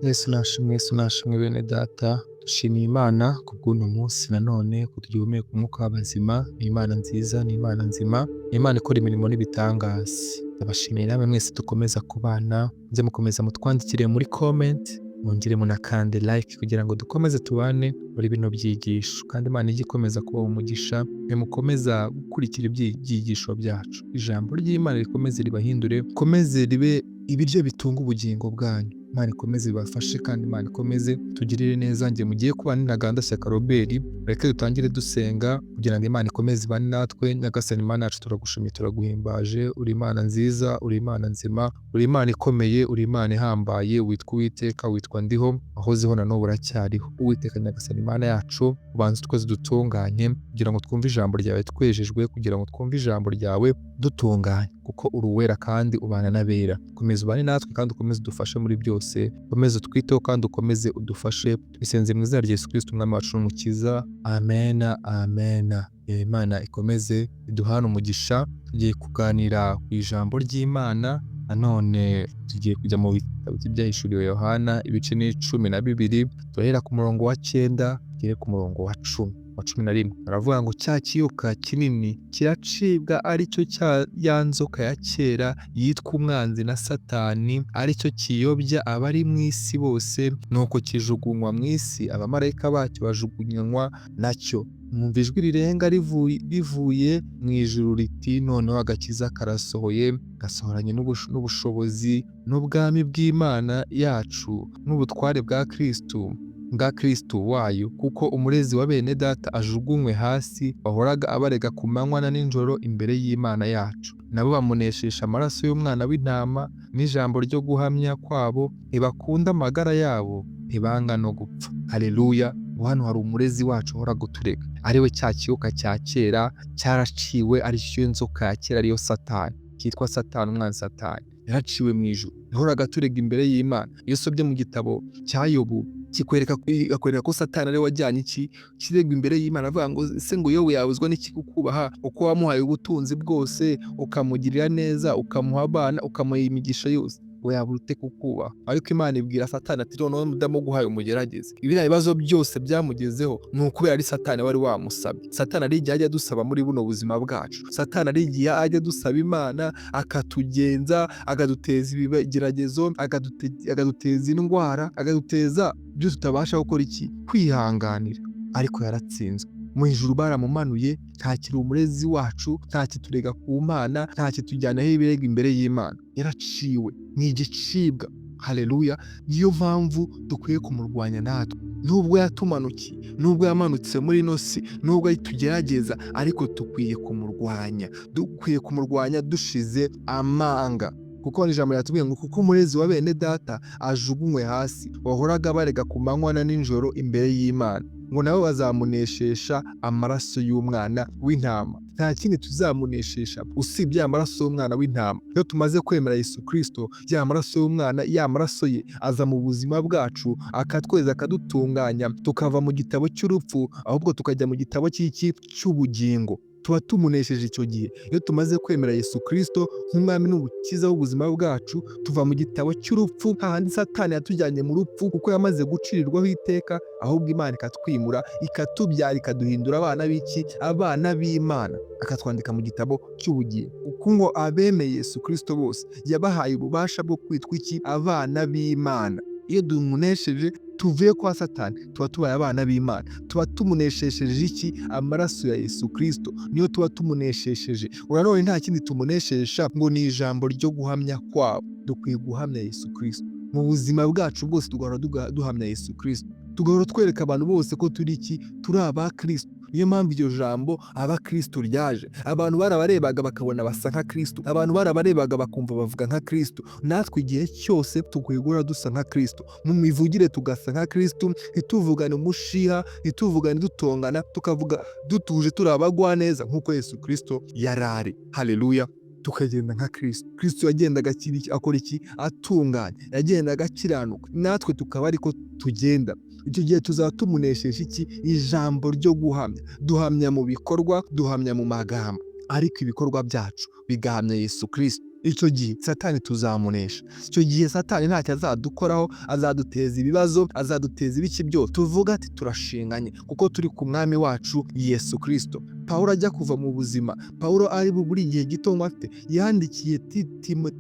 Yesu nashimwe bene data, dushimiye Imana kubw'uno munsi nanone kutugihumeka umwuka w'abazima. Ni Imana nziza, ni Imana nzima, ni Imana ikora imirimo n'ibitangaza. Ndabashimiye namwe mwese dukomeza kubana, muze mukomeza mutwandikire muri comment, mwongere munakande like kugira ngo dukomeze tubane muri bino byigisho, kandi Imana ijye ikomeza kubaha umugisha, mukomeza gukurikira ibyigisho byacu. Ijambo ry'Imana rikomeze ribahindure, rikomeze ribe ibiryo bitunga ubugingo bwanyu. Imana ikomeze ibafashe kandi Imana ikomeze tugirire neza. Njye mugiye kubana n'Intagandashyaka Robert, reka dutangire dusenga kugira ngo Imana ikomeze ibane natwe. Nyagasani Imana yacu turagushimiye, turaguhimbaje. Uri Imana nziza, uri Imana nzima, uri Imana ikomeye, uri Imana ihambaye. Witwa Uwiteka, witwa Ndiho, wahozeho na n'ubu uracyariho. Uwiteka Nyagasani Imana yacu, ubanza twese dutunganye kugira ngo twumve ijambo ryawe twejejwe, kugira ngo twumve ijambo ryawe dutunganye, kuko uri uwera kandi ubana n'abera. Komeza ubane natwe kandi ukomeze udufashe muri byose, ukomeze utwiteho kandi ukomeze udufashe. Twisenze mu izina rya Yesu Kristo umwami wacu n'umukiza, amen amen. Imana ikomeze iduhane umugisha. Tugiye kuganira ku ijambo ry'Imana. Nanone tugiye kujya mu bitabo by'Ibyahishuwe Yohana ibice ni 12, turahera ku murongo wa 9 tugere ku murongo wa 11. Aravuga ngo cya kiyoka kinini kiracibwa, aricyo cya ya nzoka ya kera yitwa umwanzi na Satani, aricyo kiyobya abari mu isi bose, nuko kijugunywa mu isi, abamarayika bacyo bajugunywa nacyo. Mwumva ijwi rirenga rivuye mu ijuru riti, noneho agakiza karasohoye, gasohoranye n'ubushobozi n'ubwami bw'Imana yacu n'ubutware bwa Kristo wayo, kuko umurezi wa bene data ajugunywe hasi, wahoraga abarega ku manywa na nijoro imbere y'Imana yacu. Nabo bamuneshesha amaraso y'umwana w'intama n'ijambo ryo guhamya kwabo, ntibakunda amagara yabo, ntibanga no gupfa. Haleluya! Hano hari umurezi wacu uhora guturega, ariwe cya kiyoka cya kera cyaraciwe, aricyo nzoka ya kera, ariyo Satani, kitwa Satani, umwanzi Satani. Yaraciwe mu ijuru, yahoraga aturega imbere y'Imana. Iyo usobye mu gitabo cya Yobu, kikwereka ko Satani ari wajyanye kirego imbere y'Imana, avuga ngo ese ngo yowe yabuzwa n'iki kukubaha, uko wamuhaye ubutunzi bwose, ukamugirira neza, ukamuha abana, ukamuha imigisha yose, we yabura ute kukubaha? Ariko Imana ibwira Satani ati noneho ndamuguhaye umugerageze. Ibiriya bibazo byose byamugezeho ni ukubera ari Satani wari wamusabye. Satani ari igihe ajya dusaba muri buno buzima bwacu. Satani ari igihe ajya dusaba Imana, akatugenza, akaduteza ibigeragezo, akaduteza indwara, akaduteza byo tutabasha gukora iki? Kwihanganira. Ariko yaratsinzwe. Mu ijuru baramumanuye, ntakiri umurezi wacu, ntakiturega ku Mana, ntakitujyanaho ibirego imbere y'Imana. Yaraciwe, ni igicibwa. Haleluya! Niyo mpamvu dukwiye kumurwanya natwe. Nubwo yatumanukiye, nubwo yamanutse muri ino si, nubwo tugerageza, ariko dukwiye kumurwanya dushize amanga. Kuko ijambo ryatubwiye ngo kuko umurezi wa bene data ajugunywe hasi, wahoraga abarega ku manywa na nijoro imbere y'Imana, ngo nabo bazamuneshesha amaraso y'umwana w'intama. Nta kindi tuzamuneshesha usibye amaraso y'umwana w'intama. Iyo tumaze kwemera Yesu Kristo, ya maraso y'umwana, ya maraso ye aza mu buzima bwacu, akatweza, akadutunganya, tukava mu gitabo cy'urupfu ahubwo tukajya mu gitabo cy'ubugingo. Tuba tumunesheje icyo gihe. Iyo tumaze kwemera Yesu Kristo nk'umwami n'umukiza w'ubuzima bwacu, tuva mu gitabo cy'urupfu, hahandi Satani yatujyanye mu rupfu kuko yamaze gucirirwaho iteka, ahubwo Imana ikatwimura, ikatubyara, ikaduhindura abana b'iki? Abana b'Imana, akatwandika mu gitabo cy'ubugingo. Kuko ngo abemeye Yesu Kristo bose yabahaye ububasha bwo kwitwa iki? Abana b'Imana. Iyo tumunesheje, tuvuye kwa Satani, tuba tubaye abana b'Imana. Tuba tumunesheje iki? Amaraso ya Yesu Kristo niyo tuba tumunesheje. Uranone nta kindi tumunesheje ngo ni ijambo ryo guhamya kwabo. Dukwiye guhamya Yesu Kristo mu buzima bwacu bwose, tugahora duhamya Yesu Kristo, tugahora twereka abantu bose ko turi iki? Turi aba Kristo. Niyo mpamvu iryo jambo aba Kristo ryaje. Abantu barabarebaga bakabona basa nka Kristo, abantu barabarebaga bakumva bavuga nka Kristo. Natwe igihe cyose tukwiye guhora dusa nka Kristo, mu mivugire tugasa nka Kristo, ntituvugane umushiha, ntituvugane dutongana, tukavuga dutuje, turi abagwaneza nk'uko Yesu Kristo yarari. Haleluya! Tukagenda nka Kristo. Kristo yagendaga akora iki? Atunganye, yagendaga akiranuka. Natwe tukaba ariko tugenda. Icyo gihe tuzaba tumunesheje iki? Ijambo ryo guhamya. Duhamya mu bikorwa, duhamya mu magambo, ariko ibikorwa byacu bigahamya Yesu Kristo. icyo gihe Satani tuzamunesha. Icyo gihe Satani ntacyo azadukoraho, azaduteza ibibazo, azaduteza ibiki byose. Tuvuga ati turashinganye kuko turi ku mwami wacu Yesu Kristo. Pawulo ajya kuva mu buzima, Pawulo ari buri gihe gito afite, yandikiye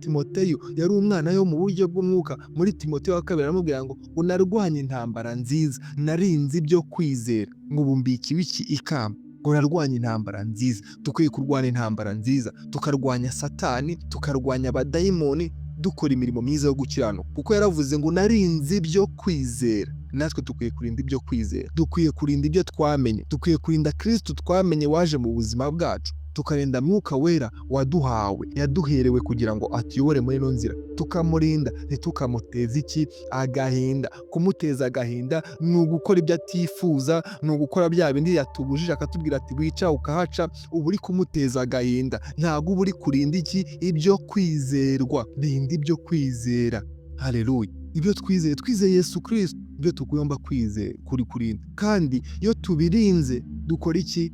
Timoteyo, yari umwana yo mu buryo bw'umwuka. Muri Timoteyo wa kabiri aramubwira ngo unarwanye intambara nziza, narinze ibyo kwizera, ngo bumbikiwe iki ikamba. Ngo narwanye intambara nziza. Dukwiye kurwana intambara nziza, tukarwanya Satani, tukarwanya abadayimoni, dukora imirimo myiza yo gukiranuka, kuko yaravuze ngo narinze ibyo kwizera. Natwe dukwiye kurinda ibyo kwizera, dukwiye kurinda ibyo twamenye, dukwiye kurinda Kristo twamenye waje mu buzima bwacu, tukarinda Mwuka Wera waduhawe, yaduherewe kugira ngo atuyobore muri ino nzira, tukamurinda ntitukamuteze iki agahinda. Kumuteza agahinda ni ugukora ibyo atifuza, ni ugukora bya bindi yatubujije akatubwira ati wica ukahaca. uba uri kumuteza agahinda, ntabwo uba uri kurinda iki ibyo kwizerwa. Rinda ibyo kwizera. Haleluya. Ibyo twizeye Yesu Kristo, ibyo tugomba kwizera kuri kurinda. Kandi iyo tubirinze dukora iki?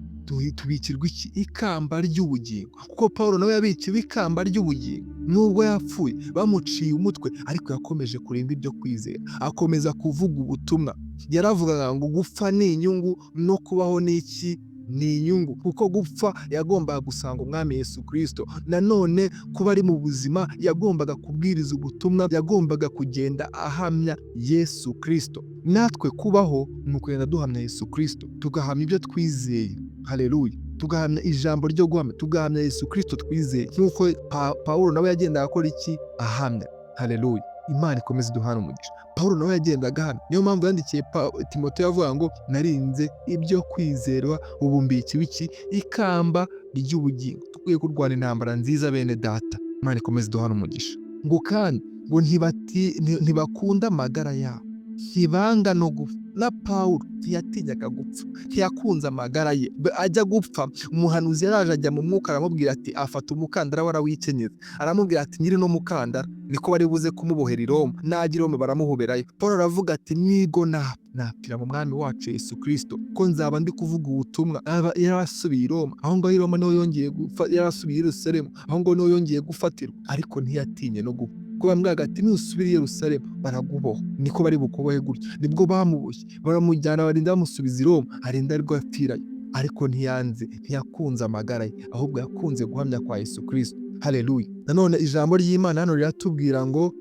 Tubikirwa iki? Ikamba ry'ubugingo. Kuko Pawulo nawe yabikiwe ikamba ry'ubugingo. Nubwo yapfuye bamuciye umutwe, ariko yakomeje kurinda ibyo kwizera, akomeza kuvuga ubutumwa. Yaravugaga ngo gupfa ni inyungu, no kubaho ni iki? Ni inyungu. Kuko gupfa yagombaga gusanga umwami Yesu Kristo. Nanone kuba ari mu buzima yagombaga kubwiriza ubutumwa, yagombaga kugenda ahamya Yesu Kristo. Natwe kubaho ni ukugenda duhamya Yesu Kristo, tugahamya ibyo twizeye. Haleluya. Tugahamya ijambo ryo guhamya, tugahamya Yesu Kristo twizeye, nk'uko Pawulo nawe yagendaga akora iki? Ahamya. Haleluya. Imana ikomeze iduhane umugisha. Pawulo nawe yagendaga hano, niyo mpamvu yandikiye Timoteyo avuga ngo narinze ibyo kwizerwa, ubumbikiwe iki? Ikamba ry'ubugingo. Dukwiye kurwana intambara nziza bene data. Imana ikomeze iduhane umugisha. Ngo kandi ngo ntibakunda amagara yabo, ntibanga no gupfa. Na Pawulo ntiyatinyaga gupfa, ntiyakunze amagara ye. Ajya gupfa, umuhanuzi yaraje ajya mu mwuka aramubwira ati afata umukandara warawikenyeza, aramubwira ati nyiri no mukandara niko bari buze kumubohera i Roma, najya i Roma baramuhoberayo. Pawulo aravuga ati nigo napfira mu mwami wacu Yesu Kristo, ko nzaba ndi kuvuga ubutumwa. Yarasubiye i Roma, aho ngaho i Roma niho yongeye gupfa. Yarasubiye i Yerusalemu, aho ngaho niho yongeye gufatirwa, ariko ntiyatinye no gupfa. Ko bamubwiraga ati nusubira i Yerusalemu baraguboha, niko bari bukubohe gutya. Nibwo bamuboshye, baramujyana, barinda bamusubiza i Roma, arinda ariko yapfirayo. Ariko ntiyanze, ntiyakunze amagara ye, ahubwo yakunze guhamya kwa Yesu Kristo. Haleluya. Nanone ijambo ry'Imana hano riratubwira ngo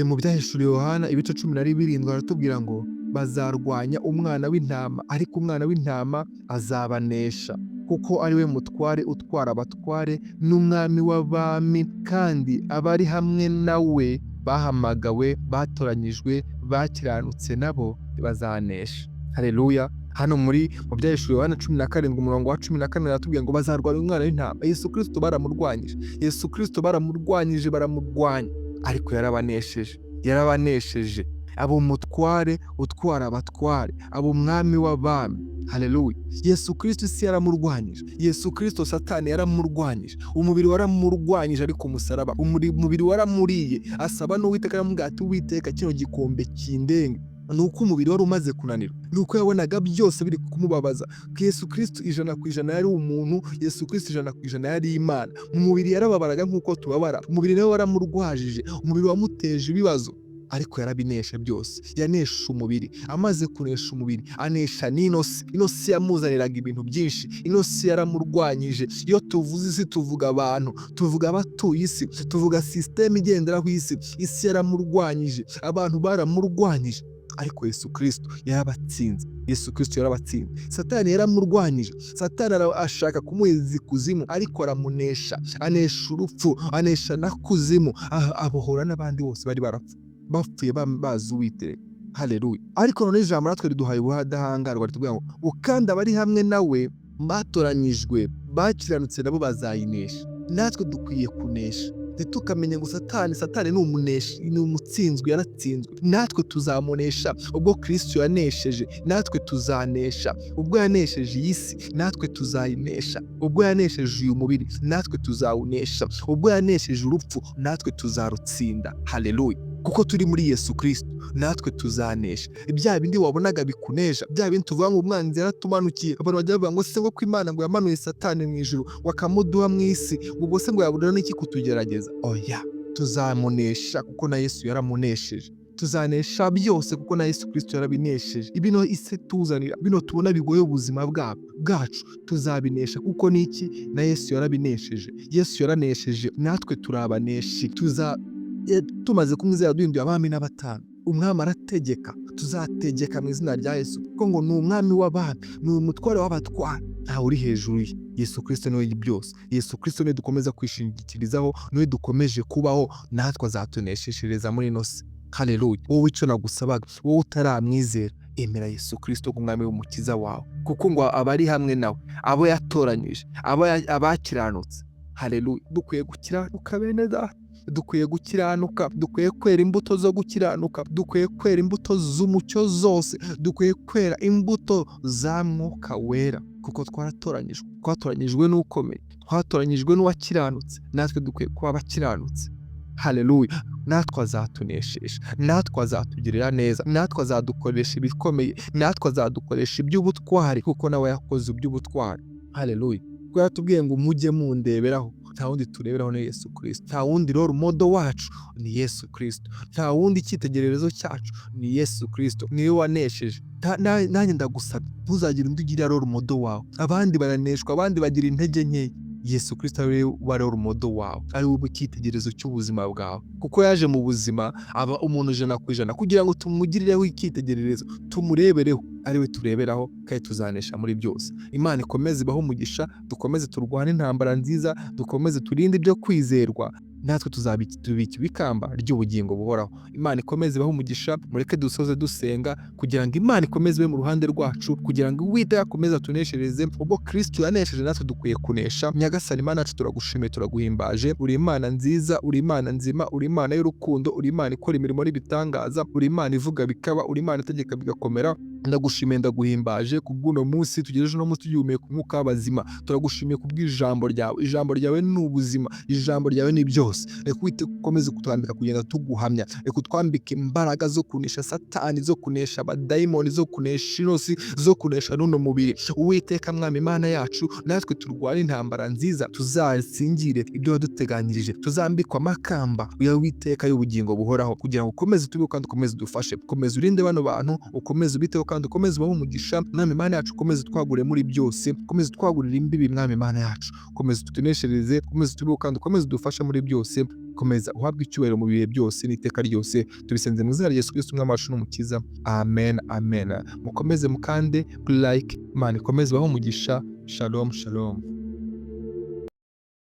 mu Byahishuwe Yohana ibice 17 baratubwira ngo bazarwanya umwana w'intama, ariko umwana w'intama azabanesha, kuko ari we mutware utwara abatware n'umwami w'abami, kandi abari hamwe nawe bahamagawe, batoranyijwe, bakiranutse, nabo bazanesha. Haleluya. Hano mu Byahishuwe Yohana 17 umurongo wa 14 aratubwira ngo bazarwanya umwana w'intama. Yesu Kristo baramurwanyije, Yesu Kristo baramurwanyije, baramurwanya, ariko yarabanesheje. Abo mutware utwara abatware, abo mwami w'abami. Haleluya. Yesu Kristo isi yaramurwanyije, Yesu Kristo Satani yaramurwanyije, umubiri waramurwanyije, ariko umusaraba umubiri waramuriye. Asaba n'Uwiteka, aramubwira ati Uwiteka, kino gikombe kindenge. Nuko umubiri wari umaze kunanirwa, nuko yabonaga byose biri kumubabaza. Yesu Kristo 100% yari umuntu, Yesu Kristo 100% yari Imana. Mu mubiri yarababaraga nk'uko tubabara, umubiri nawe waramurwajije, umubiri wamuteje ibibazo, ariko yarabinesha byose. Yanesha umubiri, amaze kunesha umubiri anesha n'inosi. Inosi yamuzaniraga ibintu byinshi, inosi yaramurwanyije. Iyo tuvuze isi tuvuga abantu, tuvuga abatuye isi, tuvuga system igenderaho isi. Isi yaramurwanyije, abantu baramurwanyije, ariko Yesu Kristo yarabatsinze. Yesu Kristo yarabatsinze. Satani yaramurwanyije, Satani ashaka kumuheza ikuzimu, ariko aramunesha, anesha urupfu, anesha na kuzimu, abohora n'abandi bose bari bapfuye bazi Uwiteka. Haleluya. Ariko none ijambo natwe riduhaye ubudahangarwa, ritubwira ngo kandi abari hamwe nawe batoranyijwe, bakiranutse, nabo bazayinesha. Natwe dukwiye kunesha, ntitukamenya ngo Satani ni umuneshi, ni umutsinzwe, yaratsinzwe. Natwe tuzamunesha. Ubwo Kristo yanesheje, natwe tuzanesha. Ubwo yanesheje iyi si, natwe tuzayinesha. Ubwo yanesheje uyu mubiri, natwe tuzawunesha. Ubwo yanesheje urupfu, natwe tuzarutsinda. Haleluya. kuko turi muri Yesu Kristo natwe tuzanesha. Bya bindi wabonaga bikunesha, bya bindi tuvuga ngo umwanzi yaratumanukiye, abantu bajya bavuga ngo se ngo ko Imana ngo yamanuye Satani mu ijuru wakamuduha mu isi, ubwo se ngo yabura n'iki kutugerageza? Oya, tuzamunesha kuko na Yesu yaramunesheje. Tuzanesha byose kuko na Yesu Kristo yarabinesheje. Ibino isi tuzanira, bino tubona bigoye ubuzima bwacu, tuzabinesha kuko niki? Na Yesu yarabinesheje. Yesu yaranesheje, natwe turabaneshi. Tumaze kumwizera duhinduye abami n'abatanu. Umwami arategeka, tuzategeka mu izina rya Yesu kuko ngo ni umwami w'abami, ni umutware w'abatware, ntawe uri hejuru ye. Yesu Kristo niwe byose. Yesu Kristo niwe dukomeza kwishingikirizaho, niwe dukomeje kubaho, natwe azatuneshereza muri ino si. Haleluya. Wowe icyo nagusabaga, wowe utaramwizera, emera Yesu Kristo nk'umwami w'umukiza wawe, kuko ngo abari hamwe nawe, abo yatoranyije, abakiranutse. Haleluya. Dukwiye gukiranuka bene data, dukwiye gukiranuka, dukwiye kwera imbuto zo gukiranuka, dukwiye kwera imbuto z'umucyo zose, dukwiye kwera imbuto za Mwuka Wera, kuko twatoranyijwe n'ukomeye, twatoranyijwe n'uwakiranutse, natwe dukwiye kuba abakiranutse. Haleluya. Natwe azatunesheje, natwe azatugirira neza, natwe azadukoresha ibikomeye, natwe azadukoresha iby'ubutwari kuko nawe yakoze iby'ubutwari. Haleluya. Kuko yatubwiye ngo mujye mundeberaho, nta wundi tureberaho ni Yesu Kristo. Nta wundi role model wacu ni Yesu Kristo. Nta wundi cyitegererezo cyacu ni Yesu Kristo. Niwe wanesheje. Nanjye ndagusaba ntuzagire undi ugira role model wawe. Abandi baraneshwa, abandi bagira intege nke. Yesu Kristo ari we role model wawe, ari we cyitegererezo cy'ubuzima bwawe, kuko yaje mu buzima aba umuntu 100% kugira ngo tumugirireho icyitegererezo, tumurebereho, ari we tureberaho, kandi tuzanesha muri byose. Imana ikomeze ibaho umugisha, dukomeze turwane intambara nziza, dukomeze turinde ibyo kwizerwa, natwe tuzabika ibikamba ry'ubugingo buhoraho. Imana ikomeze ibaho umugisha, mureke dusoze dusenga kugira ngo Imana ikomeze ibe mu ruhande rwacu, kugira ngo Uwiteka akomeze atuneshereze. Ubwo Kristo yanesheje, natwe dukwiye kunesha. Nyagasani Imana yacu, turagushimiye, turaguhimbaje. Uri Imana nziza, uri Imana nzima, uri Imana y'urukundo, uri Imana ikora imirimo n'ibitangaza, uri Imana ivuga bikaba, uri Imana itegeka bigakomera. Ndagushimiye, ndaguhimbaje kubw'uno munsi tugejeje no munsi tugihumeka umwuka w'abazima. Turagushimiye kubw'ijambo ryawe. Ijambo ryawe ni ubuzima, ijambo ryawe ni byose. Reka Uwiteka ukomeze kutwambika kugenda tuguhamya, reka utwambike imbaraga zo kunesha Satani, zo kunesha abadayimoni, zo kunesha inosi, zo kunesha n'uno mubiri. Uwiteka Mwami Imana yacu, natwe turwane intambara nziza, tuzasingire ibyo waduteganyirije, tuzambikwa amakamba ya Uwiteka y'ubugingo buhoraho, kugira ngo ukomeze tubeho kandi ukomeze dufashe, ukomeze urinde bano bantu, ukomeze ubiteho kandi ukomeze ubahe umugisha. Mwami Imana yacu, ukomeze twagure muri byose, ukomeze twagurira imbibi. Mwami Imana yacu, ukomeze tutuneshereze, ukomeze tubeho kandi ukomeze dufashe muri byose. Komeza uhabwe icyubahiro mu bihe byose n'iteka ryose, tubisenze mu izina rya Yesu Kristo umwami wacu n'umukiza. Amen, amen. Mukomeze mukande like, Imana ikomeze ibahe umugisha. Shalom, shalom.